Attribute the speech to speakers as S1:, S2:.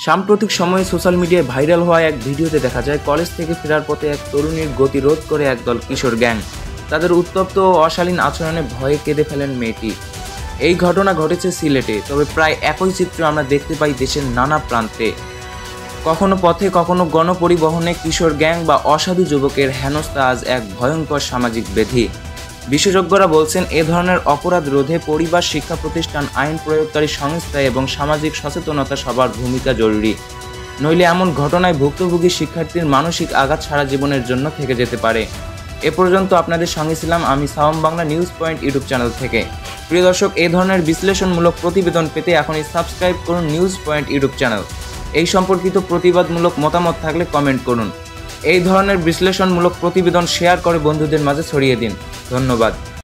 S1: সাম্প্রতিক সময়ে সোশ্যাল মিডিয়ায় ভাইরাল হওয়া এক ভিডিওতে দেখা যায় কলেজ থেকে ফেরার পথে এক তরুণীর গতিরোধ করে একদল কিশোর গ্যাং। তাদের উত্তপ্ত ও অশালীন আচরণে ভয়ে কেঁদে ফেলেন মেয়েটি। এই ঘটনা ঘটেছে সিলেটে, তবে প্রায় একই চিত্র আমরা দেখতে পাই দেশের নানা প্রান্তে। কখনো পথে, কখনো গণপরিবহনে কিশোর গ্যাং বা অসাধু যুবকের হেনস্থা আজ এক ভয়ঙ্কর সামাজিক ব্যাধি। বিশেষজ্ঞরা বলছেন, এ ধরনের অপরাধ রোধে পরিবার, শিক্ষা প্রতিষ্ঠান, আইন প্রয়োগকারী সংস্থা এবং সামাজিক সচেতনতা সবার ভূমিকা জরুরি। নইলে এমন ঘটনায় ভুক্তভোগী শিক্ষার্থীর মানসিক আঘাত সারা জীবনের জন্য থেকে যেতে পারে। এ পর্যন্ত আপনাদের সঙ্গে ছিলাম আমি সাওম Bangla news point YouTube channel থেকে। প্রিয় দর্শক, এই ধরনের বিশ্লেষণমূলক প্রতিবেদন পেতে এখনই সাবস্ক্রাইব করুন নিউজ পয়েন্ট ইউটিউব চ্যানেল। এই সম্পর্কিত প্রতিবাদমূলক মতামত থাকলে কমেন্ট করুন। এই ধরনের বিশ্লেষণমূলক প্রতিবেদন শেয়ার করে বন্ধুদের মাঝে ছড়িয়ে দিন। ধন্যবাদ।